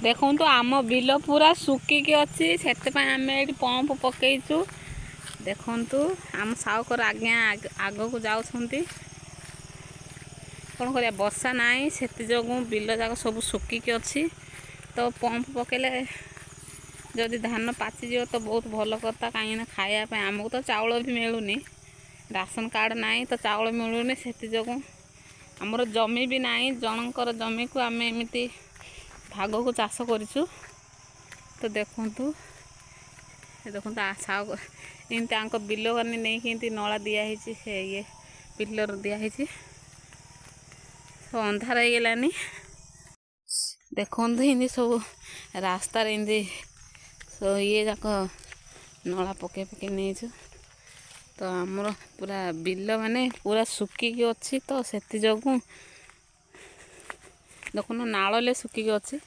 देखु आम बिल पूरा सुखिकी अच्छी से आम ये पंप पकईचु देखु आम साउकर आज्ञा आग को जाऊँ कौन कर वर्षा नाई से जो बिल जाक सब सुखिकी अच्छी तो पंप पकेले जदि धान पाचिज तो बहुत भल कथा कहीं खायापी आमको तो चाउल भी मिलूनी राशन कार्ड नाई तो चाउल मिलूनी से जो आमर जमी भी नाई जनकर जमी को आम एमती भाग को चाष करूँ तो देखु देखु साउ एमती बिल गानी नहीं नला दिखाई से ये पिलर दिखाई तो अंधार हो गलानी देखु इन सब रास्तार एमती सब ये जाक नला पके पके नहीं तो आमर पूरा बिल माने पूरा सुखिकी अच्छी तो से जो देखुन नाले सुखिकी अच्छी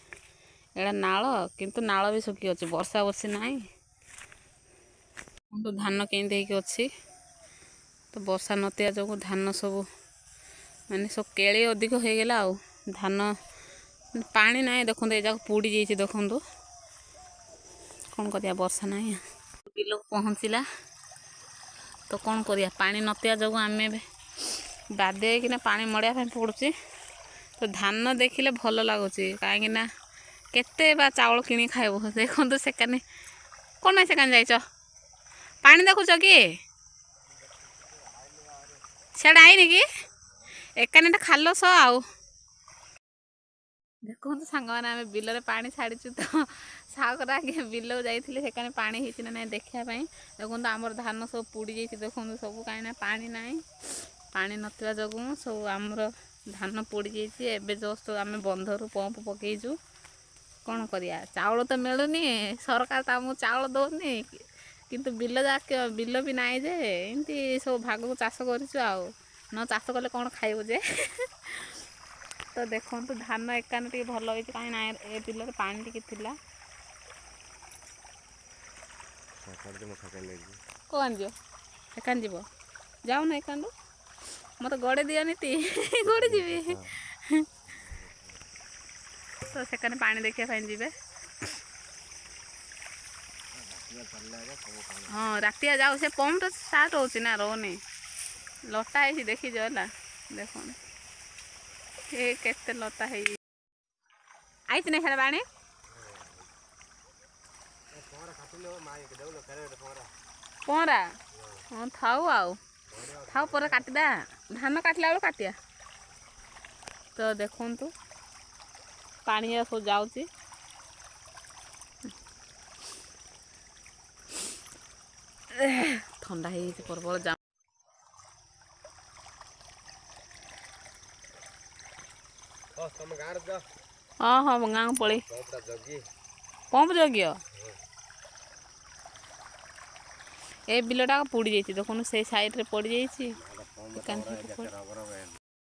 एड़ा नाल किंतु नाल भी सुखी अच्छी वर्षा बसी ना तो धान केंदी अच्छी तो वर्षा नतिया जो धान सब माने सब केले अधिक हो गला आ धान पानी ना देखो ये जाक पुड़ी जाइए देखु कौन करिया वर्षा ना बिल पहुँचला तो कौन करिया पानी नतिया जो आम बाध्य कि पानी मड़िया पड़ुची तो धान देखिले भल लगुच कहीं केते बा चाउल किणी खाइब देखो सेकानी कौन ना सेकानी जाइच पानी देखुच कि सियाड़े आईनी कि एकानी खाल स आउ देखो सांग मैंने आम बिल पानी छाड़ीचु तो सागर आगे बिल जाइए सेकानी पानी होती ना देखापी देखो आमर धान सब पुड़ी जाइए देखो सब कहीं पानी ना पानी नथिबा जो सब आमर धान पोड़ी जाइए एवं जस्ट आम बंधर पंप पकईचु कौन करिया चाउल तो मिलूनी सरकार तो आमको चाउल दौनी किंतु बिल जाक बिल भी नाई जे एमती सब भाग को चाष कर न चाष कले कौन खाइबु जे तो देखो धान एकान टे भल हो कहीं ना ए बिल पानी टी थिला कौन जो एकान जीव जाऊन एकान मत गड़े दियनी ती गड़े जी तो सेकाने पानी देखा जी हाँ रातिया जाओ से पंप तो स्टार्ट हो रोनी लता है देखी जो है देख ये केते लता है आई ना खेल पानी पहरा हाँ थाऊ आउ थाऊ पर काटिदा धान काटला बेलू काटिया तो देखु पानी सब जाऊँगी ठंडा हो प्रबल जा हाँ हाँ गाँव पलि पंप जगियो ए बिलटा पुड़ी जाइए देखो से साइड रे पड़ जाइए